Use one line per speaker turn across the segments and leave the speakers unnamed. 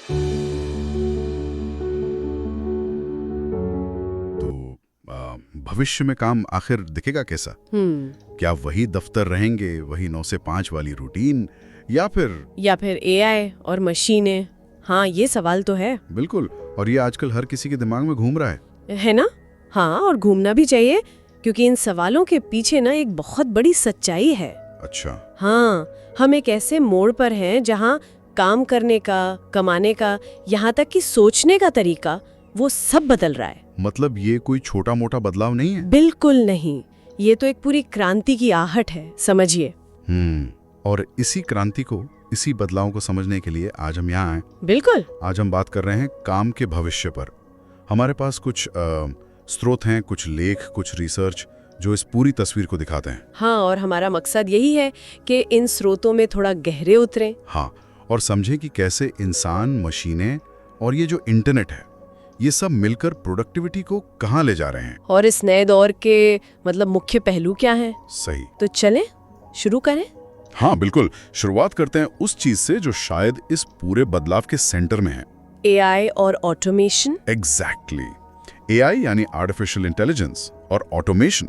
तो भविष्य में काम आखिर दिखेगा कैसा? क्या वही दफ्तर रहेंगे, वही 9 से 5 वाली रूटीन, या फिर
एआई और मशीनें? हाँ, ये सवाल तो है।
बिल्कुल, और ये आजकल हर किसी के दिमाग में घूम रहा
है ना? हाँ, और घूमना भी चाहिए, क्योंकि इन सवालों के पीछे ना एक बहुत बड़ी सच्चाई है।
अच्छा।
हाँ, हम एक ऐसे मोड़ पर हैं जहाँ काम करने का, कमाने का, यहाँ तक कि सोचने का तरीका, वो सब बदल रहा है।
मतलब ये कोई छोटा मोटा बदलाव नहीं है?
बिल्कुल नहीं, ये तो एक पूरी क्रांति की आहट है, समझिए।
और इसी क्रांति को, इसी बदलाव को समझने के लिए आज हम यहाँ आए।
बिल्कुल।
आज हम बात कर रहे हैं काम के भविष्य पर। हमारे पास कुछ स्रोत हैं, कुछ लेख, कुछ रिसर्च जो इस पूरी तस्वीर को दिखाते हैं।
हाँ, और हमारा मकसद यही है कि इन स्रोतों में थोड़ा गहरे उतरें।
हाँ, और समझें कि कैसे इंसान, मशीनें और ये जो इंटरनेट है, ये सब मिलकर प्रोडक्टिविटी को कहाँ ले जा रहे हैं।
और इस नए दौर के मुख्य पहलू क्या हैं?
सही।
तो चलें, शुरू करें।
हाँ बिल्कुल, शुरुआत करते हैं उस चीज से जो शायद इस पूरे बदलाव के सेंटर में है।
एआई और ऑटोमेशन।
एग्जैक्टली। एआई यानी आर्टिफिशियल इंटेलिजेंस और ऑटोमेशन।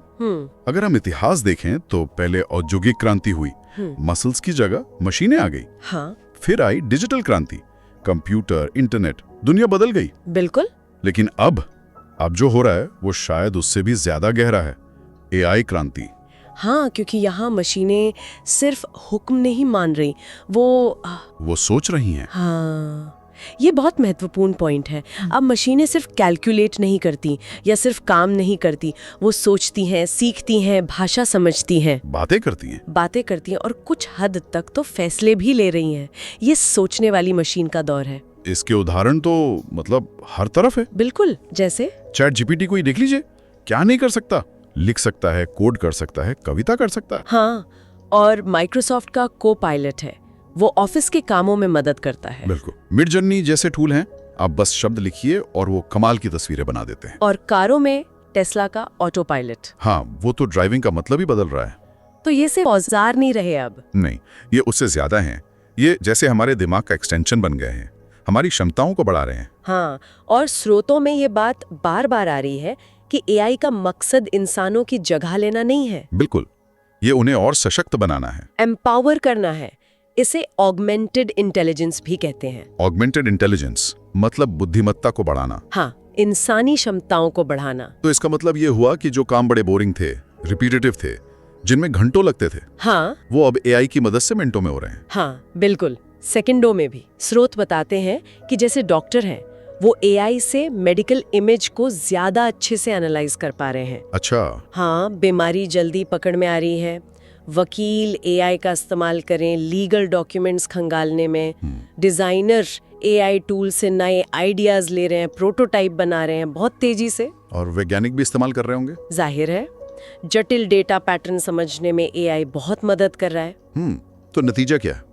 अगर हम इतिहास देखें तो पहले औद्योगिक क्रांति हुई, मसल्स की जगह मशीनें आ गई।
हाँ।
फिर आई डिजिटल क्रांति, कंप्यूटर, इंटरनेट, दुनिया बदल गई।
बिल्कुल।
लेकिन अब जो हो रहा है वो शायद उससे भी ज्यादा गहरा है, एआई क्रांति।
हाँ, क्योंकि यहाँ मशीनें सिर्फ हुक्म नहीं मान रही, वो
सोच रही हैं।
हाँ, ये बहुत महत्वपूर्ण पॉइंट है। अब मशीनें सिर्फ कैलकुलेट नहीं करती या सिर्फ काम नहीं करती, वो सोचती हैं, सीखती हैं, भाषा समझती हैं, बातें करती हैं और कुछ हद तक तो फैसले भी ले रही हैं। ये सोचने वाली मशीन का दौर है।
इसके उदाहरण तो मतलब हर तरफ है।
बिल्कुल, जैसे
चैट जीपीटी को ही देख लीजिए, क्या नहीं कर सकता। लिख सकता है, कोड कर सकता है, कविता कर सकता है।
हाँ, और माइक्रोसॉफ्ट का को-पायलट है, वो ऑफिस के कामों में मदद करता है।
बिल्कुल। मिडजर्नी जैसे टूल हैं, आप बस शब्द लिखिए और वो कमाल की तस्वीरें बना देते हैं।
और कारों में टेस्ला का ऑटो पायलट।
हाँ, वो तो ड्राइविंग का मतलब ही बदल रहा है।
तो ये सिर्फ औजार नहीं रहे अब।
नहीं, ये उससे ज्यादा हैं। ये जैसे हमारे दिमाग का एक्सटेंशन बन गए हैं, हमारी क्षमताओं को बढ़ा रहे हैं।
हाँ, और स्रोतों में ये बात बार बार आ रही है कि एआई का मकसद इंसानों की जगह लेना नहीं है।
बिल्कुल, ये उन्हें और सशक्त बनाना है,
एम्पावर करना है। इसे ऑगमेंटेड इंटेलिजेंस भी कहते हैं।
ऑगमेंटेड इंटेलिजेंस मतलब बुद्धिमत्ता को बढ़ाना।
हाँ, इंसानी क्षमताओं को बढ़ाना।
तो इसका मतलब ये हुआ कि जो काम बड़े बोरिंग थे, रिपीटेटिव थे, जिनमें घंटों लगते थे,
हाँ,
वो अब एआई की मदद से मिनटों में हो रहे हैं।
हाँ बिल्कुल, सेकंडों में भी। स्रोत बताते हैं कि जैसे डॉक्टर हैं, वो एआई से मेडिकल इमेज को ज्यादा अच्छे से एनालाइज कर पा रहे हैं।
अच्छा।
हाँ, बीमारी जल्दी पकड़ में आ रही है। वकील एआई का इस्तेमाल करें लीगल डॉक्यूमेंट्स खंगालने में। डिजाइनर एआई टूल से नए आइडियाज ले रहे हैं, प्रोटोटाइप बना रहे हैं बहुत तेजी से।
और वैज्ञानिक भी इस्तेमाल कर रहे होंगे।
जाहिर है, जटिल डेटा पैटर्न समझने में एआई बहुत मदद कर रहा है।
तो नतीजा क्या है?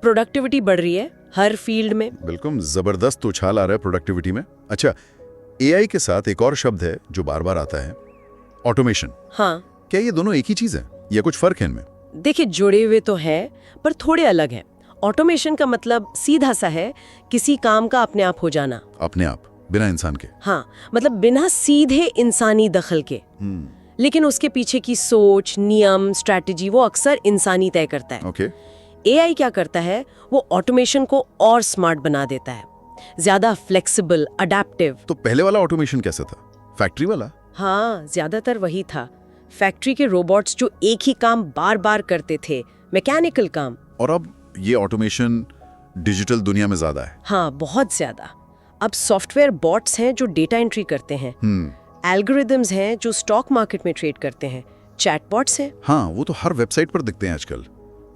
प्रोडक्टिविटी बढ़ रही है हर फील्ड में।
बिल्कुल जबरदस्त उछाल आ रहा है प्रोडक्टिविटी में। अच्छा, एआई के साथ एक और शब्द है जो बार बार आता है, ऑटोमेशन।
हाँ,
क्या ये दोनों एक ही चीज है या कुछ फर्क है इनमें?
देखिए, जुड़े हुए तो है पर थोड़े अलग हैं। ऑटोमेशन का मतलब सीधा सा है किसी काम का अपने आप हो जाना।
अपने आप, बिना इंसान के?
हाँ, मतलब बिना सीधे इंसानी दखल के। लेकिन उसके पीछे की सोच, नियम, स्ट्रैटेजी वो अक्सर इंसानी तय करता है।
ओके।
एआई क्या करता है, वो ऑटोमेशन को और स्मार्ट बना देता है, ज्यादा फ्लेक्सिबल, अडेप्टिव।
तो पहले वाला ऑटोमेशन कैसा था? फैक्ट्री वाला?
हाँ, ज्यादातर वही था। फैक्ट्री के रोबोट्स जो एक ही काम बार बार करते थे, मैकेनिकल काम।
और अब ये ऑटोमेशन डिजिटल दुनिया में ज्यादा है।
हाँ, बहुत ज्यादा। अब सॉफ्टवेयर बॉट्स हैं जो डेटा एंट्री करते हैं, एल्गोरिदम्स हैं जो स्टॉक मार्केट में ट्रेड करते हैं, चैटबॉट्स हैं।
हाँ, वो तो हर वेबसाइट पर दिखते हैं आजकल,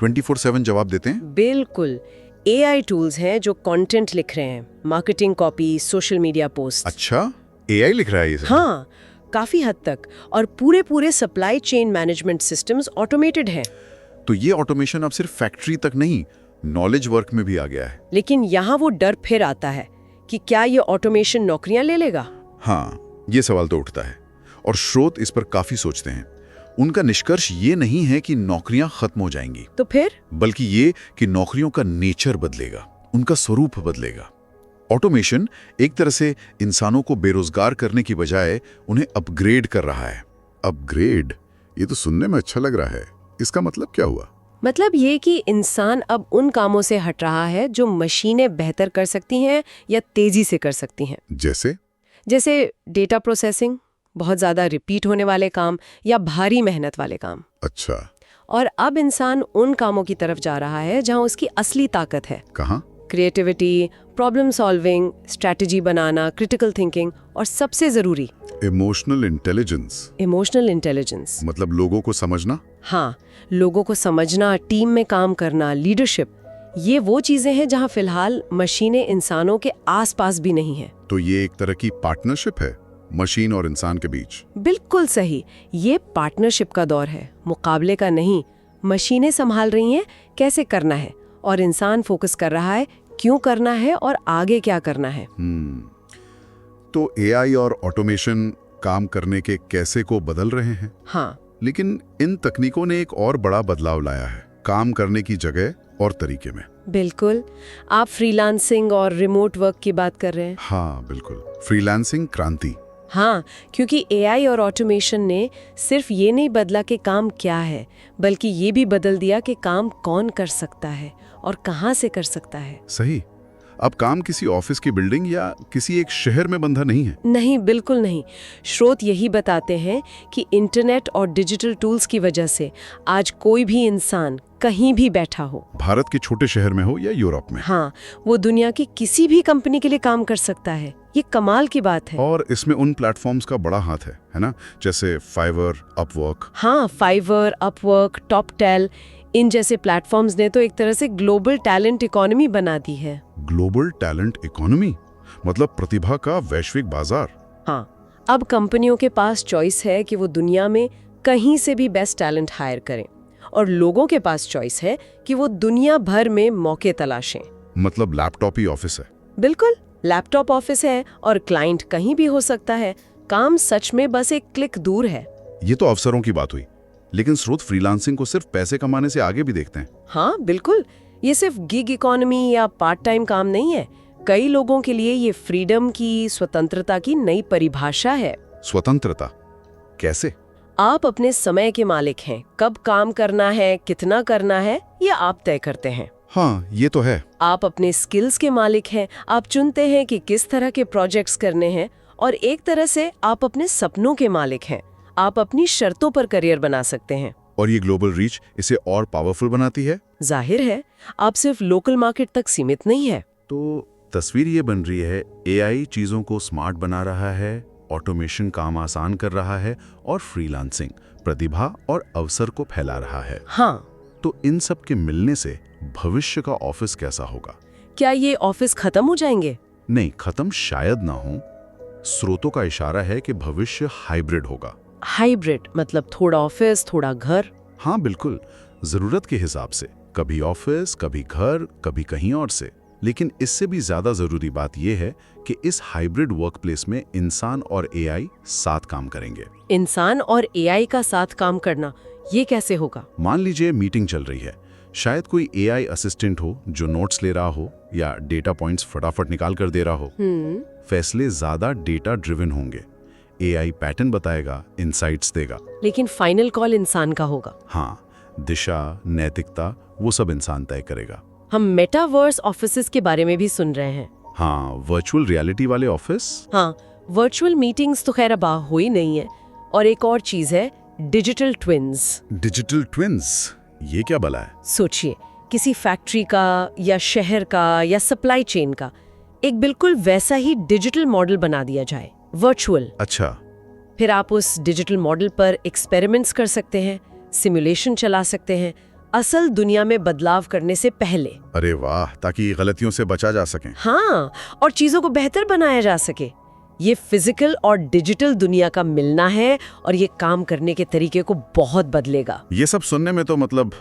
24/7 जवाब देते हैं।
बिल्कुल। एआई टूल्स हैं जो कंटेंट लिख रहे हैं, marketing copy, social media post.
अच्छा, एआई लिख रहा है ये सब?
हाँ, काफी हद तक। और पूरे supply chain management systems automated हैं।
तो ये ऑटोमेशन अब सिर्फ फैक्ट्री तक नहीं, नॉलेज वर्क में भी आ गया है।
लेकिन यहाँ वो डर फिर आता है कि क्या ये ऑटोमेशन नौकरियां ले लेगा?
हाँ, ये सवाल तो उठता है और स्रोत इस पर काफी सोचते हैं। उनका निष्कर्ष ये नहीं है कि नौकरियां खत्म हो जाएंगी,
तो फिर?
बल्कि ये कि नौकरियों का नेचर बदलेगा, उनका स्वरूप बदलेगा। ऑटोमेशन एक तरह से इंसानों को बेरोजगार करने की बजाय उन्हें अपग्रेड कर रहा है। अपग्रेड, ये तो सुनने में अच्छा लग रहा है। इसका मतलब क्या हुआ?
मतलब ये कि इंसान अब उन कामों से हट रहा है जो मशीनें बेहतर कर सकती हैं या तेजी से कर सकती हैं। जैसे डेटा प्रोसेसिंग, बहुत ज़्यादा रिपीट होने वाले काम या भारी मेहनत वाले काम।
अच्छा।
और अब इंसान उन कामों की तरफ जा रहा है जहां उसकी असली ताकत है।
कहाँ?
क्रिएटिविटी, प्रॉब्लम सॉल्विंग, स्ट्रैटेजी बनाना, क्रिटिकल थिंकिंग और सबसे ज़रूरी
इमोशनल इंटेलिजेंस।
इमोशनल इंटेलिजेंस
मतलब लोगों को समझना।
हाँ, लोगों को समझना, टीम में काम करना, लीडरशिप, ये वो चीजें हैं जहां फिलहाल मशीनें इंसानों के आसपास भी नहीं है।
तो ये एक तरह की पार्टनरशिप है मशीन और इंसान के बीच।
बिल्कुल सही, ये पार्टनरशिप का दौर है, मुकाबले का नहीं। मशीनें संभाल रही हैं कैसे करना है और इंसान फोकस कर रहा है क्यों करना है और आगे क्या करना है।
तो एआई और ऑटोमेशन काम करने के कैसे को बदल रहे हैं।
हाँ,
लेकिन इन तकनीकों ने एक और बड़ा बदलाव लाया है काम करने की जगह और तरीके में।
बिल्कुल, आप फ्रीलांसिंग और रिमोट वर्क की बात कर रहे हैं।
हाँ बिल्कुल, फ्रीलांसिंग क्रांति।
हाँ, क्योंकि एआई और ऑटोमेशन ने सिर्फ ये नहीं बदला कि काम क्या है, बल्कि ये भी बदल दिया कि काम कौन कर सकता है और कहाँ से कर सकता है।
सही, अब काम किसी ऑफिस की बिल्डिंग या किसी एक शहर में बंधा नहीं है।
नहीं, बिल्कुल नहीं। स्रोत यही बताते हैं कि इंटरनेट और डिजिटल टूल्स की वजह से आज कोई भी इंसान कहीं भी बैठा हो,
भारत के छोटे शहर में हो या यूरोप में,
हाँ, वो दुनिया की किसी भी कंपनी के लिए काम कर सकता है। ये कमाल की बात है।
और इसमें उन प्लेटफॉर्म्स का बड़ा हाथ है ना, जैसे फाइवर, अपवर्क।
हाँ, फाइवर, अपवर्क, टॉपटेल, इन जैसे प्लेटफॉर्म्स ने तो एक तरह से ग्लोबल टैलेंट इकोनॉमी बना दी है।
ग्लोबल टैलेंट इकोनॉमी मतलब प्रतिभा का वैश्विक बाजार।
हाँ, अब कंपनियों के पास चॉइस है कि वो दुनिया में कहीं से भी बेस्ट टैलेंट हायर करें, और लोगों के पास चॉइस है कि वो दुनिया भर में मौके तलाशें।
मतलब लैपटॉप ही ऑफिस है।
बिल्कुल, लैपटॉप ऑफिस है और क्लाइंट कहीं भी हो सकता है। काम सच में बस एक क्लिक दूर है।
ये तो अवसरों की बात हुई, लेकिन स्रोत फ्रीलांसिंग को सिर्फ पैसे कमाने से आगे भी देखते हैं।
हाँ बिल्कुल, ये सिर्फ गिग इकोनॉमी या पार्ट टाइम काम नहीं है। कई लोगों के लिए ये फ्रीडम की, स्वतंत्रता की नई परिभाषा है।
स्वतंत्रता कैसे?
आप अपने समय के मालिक हैं। कब काम करना है, कितना करना है, ये आप तय करते हैं।
हाँ, ये तो है।
आप अपने स्किल्स के मालिक हैं। आप चुनते हैं कि किस तरह के प्रोजेक्ट्स करने हैं, और एक तरह से आप अपने सपनों के मालिक हैं। आप अपनी शर्तों पर करियर बना सकते हैं।
और ये ग्लोबल रीच इसे और पावरफुल बनाती है।
जाहिर है, आप सिर्फ लोकल मार्केट तक सीमित नहीं है।
तो तस्वीर ये बन रही है, एआई चीजों को स्मार्ट बना रहा है, ऑटोमेशन काम आसान कर रहा है, और फ्रीलांसिंग प्रतिभा और अवसर को फैला रहा है।
हाँ,
तो इन सब के मिलने से भविष्य का ऑफिस कैसा होगा?
क्या ये ऑफिस खत्म हो जाएंगे?
नहीं, खत्म शायद ना हो। स्रोतों का इशारा है कि भविष्य हाइब्रिड होगा।
हाइब्रिड मतलब थोड़ा ऑफिस, थोड़ा घर?
हाँ बिल्कुल, जरूरत के हिसाब से, कभी ऑफिस, कभी घर, कभी कहीं और से। लेकिन इससे भी ज्यादा जरूरी बात यह है कि इस हाइब्रिड वर्कप्लेस में इंसान और एआई साथ काम करेंगे।
इंसान और एआई का साथ काम करना, ये कैसे होगा?
मान लीजिए मीटिंग चल रही है, शायद कोई एआई असिस्टेंट हो जो नोट्स ले रहा हो या डेटा पॉइंट्स फटाफट निकाल कर दे रहा हो। फैसले ज्यादा डेटा ड्रिवन होंगे। एआई पैटर्न बताएगा, इनसाइट्स देगा, लेकिन
फाइनल कॉल इंसान का होगा।
हाँ, दिशा, नैतिकता, वो सब इंसान तय करेगा।
हम मेटावर्स ऑफिसेस के बारे में भी सुन रहे हैं।
हाँ, वर्चुअल रियलिटी वाले ऑफिस।
हाँ, वर्चुअल मीटिंग्स तो खैर अब हो ही नहीं है। और एक और चीज है, डिजिटल ट्विन्स।
डिजिटल ट्विन्स, ये क्या भला है?
सोचिए, किसी फैक्ट्री का या शहर का या सप्लाई चेन का एक बिल्कुल वैसा ही डिजिटल मॉडल बना दिया जाए, वर्चुअल।
अच्छा।
फिर आप उस डिजिटल मॉडल पर एक्सपेरिमेंट्स कर सकते हैं, सिमुलेशन चला सकते हैं, असल दुनिया में बदलाव करने से पहले।
अरे वाह, ताकि गलतियों से बचा जा सके।
हाँ, और चीजों को बेहतर बनाया जा सके। ये फिजिकल और डिजिटल दुनिया का मिलना है, और ये काम करने के तरीके को बहुत बदलेगा।
ये सब सुनने में तो मतलब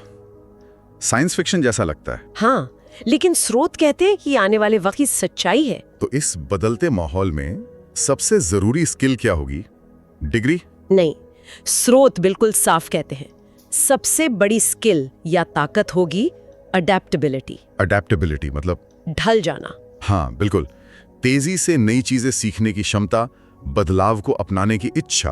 साइंस फिक्शन जैसा लगता है।
हाँ, लेकिन स्रोत कहते हैं कि आने वाले वक्त की सच्चाई है।
तो इस बदलते माहौल में सबसे जरूरी स्किल क्या होगी? डिग्री?
नहीं, स्रोत बिल्कुल साफ कहते हैं, सबसे बड़ी स्किल या ताकत होगी अडेप्टेबिलिटी।
अडेप्टेबिलिटी मतलब
ढल जाना।
हाँ बिल्कुल, तेजी से नई चीजें सीखने की क्षमता, बदलाव को अपनाने की इच्छा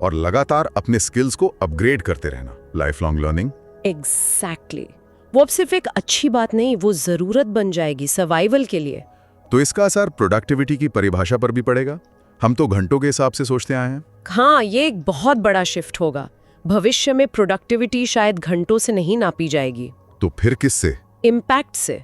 और लगातार अपने स्किल्स को अपग्रेड करते रहना, लाइफ लॉन्ग लर्निंग।
एग्जैक्टली वो अब सिर्फ एक अच्छी बात नहीं, वो जरूरत बन जाएगी सर्वाइवल के लिए।
तो इसका असर प्रोडक्टिविटी की परिभाषा पर भी पड़ेगा। हम तो घंटों के हिसाब से सोचते आए हैं।
हाँ, ये एक बहुत बड़ा शिफ्ट होगा। भविष्य में प्रोडक्टिविटी शायद घंटों से नहीं नापी जाएगी।
तो फिर किससे?
इम्पैक्ट से,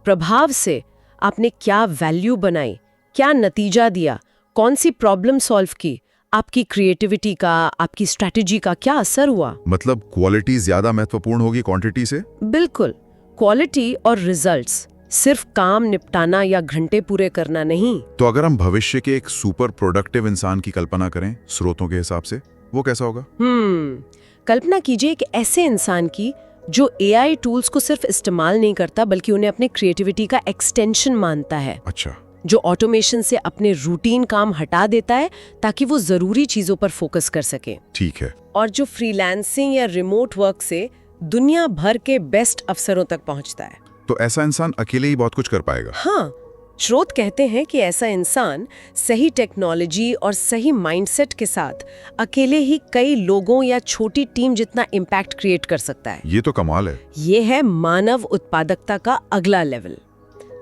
प्रभाव से। आपने क्या वैल्यू बनाई, क्या नतीजा दिया, कौन सी प्रॉब्लम सॉल्व की, आपकी क्रिएटिविटी का, आपकी स्ट्रैटेजी का क्या असर हुआ।
मतलब क्वालिटी ज्यादा महत्वपूर्ण होगी क्वांटिटी से?
बिल्कुल, क्वालिटी और रिजल्ट्स, सिर्फ काम निपटाना या घंटे पूरे करना नहीं।
तो अगर हम भविष्य के एक सुपर प्रोडक्टिव इंसान की कल्पना करें स्रोतों के हिसाब से, वो कैसा होगा?
कल्पना कीजिए एक ऐसे इंसान की जो एआई टूल्स को सिर्फ इस्तेमाल नहीं करता बल्कि उन्हें अपने क्रिएटिविटी का एक्सटेंशन मानता है।
अच्छा।
जो ऑटोमेशन से अपने रूटीन काम हटा देता है ताकि वो जरूरी चीजों पर फोकस कर सके।
ठीक है।
और जो फ्रीलांसिंग या रिमोट वर्क से दुनिया भर के बेस्ट अफसरों तक पहुंचता है।
तो ऐसा इंसान अकेले ही बहुत कुछ कर पाएगा?
हाँ, स्रोत कहते हैं कि ऐसा इंसान सही टेक्नोलॉजी और सही माइंडसेट के साथ अकेले ही कई लोगों या छोटी टीम जितना इम्पैक्ट क्रिएट कर सकता है।
ये तो कमाल है।
ये है मानव उत्पादकता का अगला level,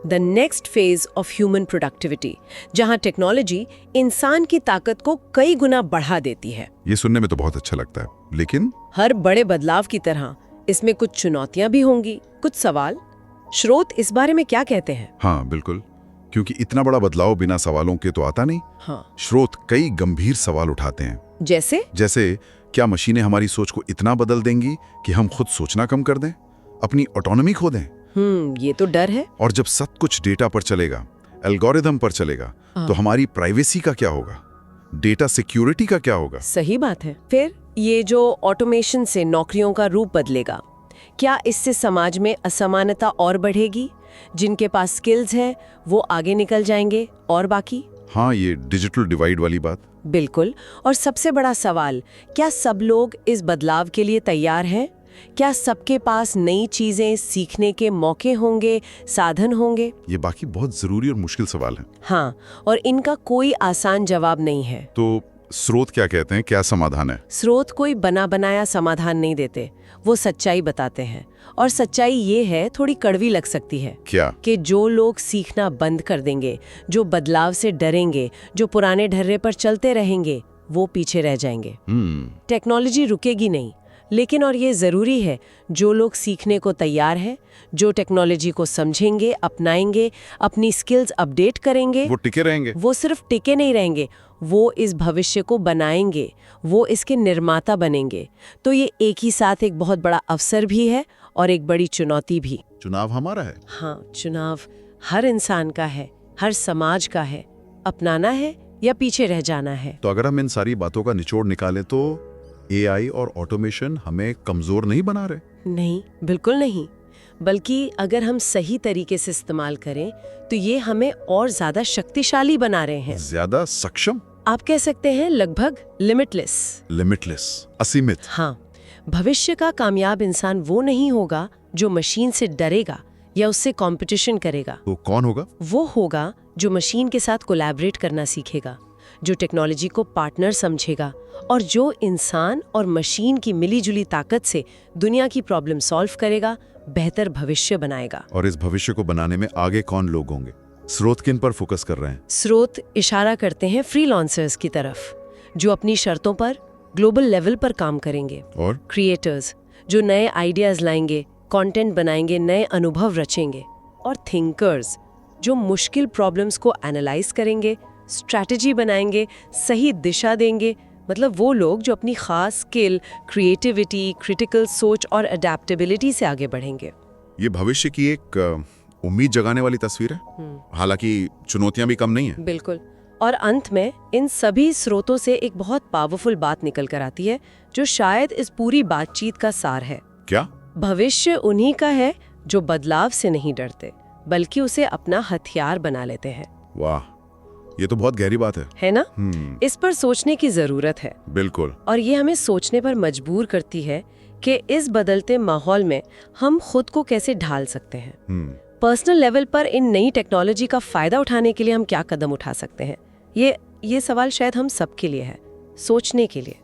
the next phase of human productivity, जहां टेक्नोलॉजी इंसान की ताकत को कई गुना बढ़ा देती है।
ये सुनने में तो बहुत अच्छा लगता है, लेकिन
हर बड़े बदलाव की तरह इसमें कुछ चुनौतियां भी होंगी, कुछ सवाल। स्रोत इस बारे में क्या कहते हैं?
हाँ बिल्कुल, क्योंकि इतना बड़ा बदलाव बिना सवालों के तो आता नहीं।
हाँ।
स्रोत कई गंभीर सवाल उठाते हैं।
जैसे
क्या मशीनें हमारी सोच को इतना बदल देंगी कि हम खुद सोचना कम कर दें, अपनी ऑटोनॉमी खो दें?
ये तो डर है।
और जब सब कुछ डेटा पर चलेगा, एल्गोरिदम पर चलेगा, तो हमारी प्राइवेसी का क्या होगा, डेटा सिक्योरिटी का क्या होगा?
सही बात है। फिर ये जो ऑटोमेशन से नौकरियों का रूप बदलेगा, क्या इससे समाज में असमानता और बढ़ेगी? जिनके पास स्किल्स हैं वो आगे निकल जाएंगे और बाकी?
हाँ, ये डिजिटल डिवाइड वाली बात।
बिल्कुल। और सबसे बड़ा सवाल, क्या सब लोग इस बदलाव के लिए तैयार हैं? क्या सबके पास नई चीजें सीखने के मौके होंगे, साधन होंगे?
ये बाकी बहुत जरूरी और मुश्किल सवाल है।
हाँ, और इनका कोई आसान जवाब नहीं है।
तो स्रोत क्या कहते हैं, क्या समाधान है?
स्रोत कोई बना बनाया समाधान नहीं देते, वो सच्चाई बताते हैं। और सच्चाई ये है, थोड़ी कड़वी लग सकती है।
क्या?
कि जो लोग सीखना बंद कर देंगे, जो बदलाव से डरेंगे, जो पुराने ढर्रे पर चलते रहेंगे, वो पीछे रह जाएंगे। टेक्नोलॉजी रुकेगी नहीं, लेकिन और ये जरूरी है, जो लोग सीखने को तैयार हैं, जो टेक्नोलॉजी को समझेंगे, अपनाएंगे, अपनी स्किल्स अपडेट करेंगे,
वो टिके रहेंगे।
वो सिर्फ टिके नहीं रहेंगे, वो इस भविष्य को बनाएंगे, वो इसके निर्माता बनेंगे। तो ये एक ही साथ एक बहुत बड़ा अवसर भी है और एक बड़ी चुनौती भी।
चुनाव हमारा है।
हाँ, चुनाव हर इंसान का है, हर समाज का है। अपनाना है या पीछे रह जाना है।
तो अगर हम इन सारी बातों का निचोड़ निकालें तो एआई और ऑटोमेशन हमें कमजोर नहीं बना रहे?
नहीं, बिल्कुल नहीं। बल्कि अगर हम सही तरीके से इस्तेमाल करें तो ये हमें और ज्यादा शक्तिशाली बना रहे हैं।
ज्यादा सक्षम?
आप कह सकते हैं लगभग लिमिटलेस,
असीमित।
हाँ, भविष्य का कामयाब इंसान वो नहीं होगा जो मशीन से डरेगा या उससे कंपटीशन करेगा।
तो कौन होगा?
वो होगा जो मशीन के साथ कोलैबोरेट करना सीखेगा, जो टेक्नोलॉजी को पार्टनर समझेगा और जो इंसान और मशीन की मिलीजुली ताकत से दुनिया की प्रॉब्लम सॉल्व करेगा, बेहतर भविष्य बनाएगा।
और इस भविष्य को बनाने में आगे कौन लोग होंगे? स्रोत किन पर फोकस कर रहे हैं?
स्रोत इशारा करते हैं फ्रीलांसर्स की तरफ, जो अपनी शर्तों पर ग्लोबल लेवल पर काम करेंगे।
और
क्रिएटर्स, जो नए आइडियाज लाएंगे, कंटेंट बनाएंगे, नए अनुभव रचेंगे। और थिंकर्स, जो मुश्किल प्रॉब्लम्स को एनालाइज करेंगे, स्ट्रैटेजी बनाएंगे, सही दिशा देंगे। मतलब वो लोग जो अपनी खास स्किल, क्रिएटिविटी, क्रिटिकल सोच और अडेप्टेबिलिटी से आगे बढ़ेंगे।
ये भविष्य की एक उम्मीद जगाने वाली तस्वीर है। हालांकि चुनौतियां भी कम नहीं है।
बिल्कुल। और अंत में इन सभी स्रोतों से एक बहुत पावरफुल बात निकल कर आती है, जो शायद इस पूरी बातचीत का सार है।
क्या?
भविष्य उन्हीं का है जो बदलाव से नहीं डरते, बल्कि उसे अपना हथियार बना लेते हैं।
वाह, ये तो बहुत गहरी बात है
ना? इस पर सोचने की जरूरत है।
बिल्कुल।
और ये हमें सोचने पर मजबूर करती है कि इस बदलते माहौल में हम खुद को कैसे ढाल सकते हैं। पर्सनल लेवल पर इन नई टेक्नोलॉजी का फ़ायदा उठाने के लिए हम क्या कदम उठा सकते हैं? ये सवाल शायद हम सबके लिए है, सोचने के लिए।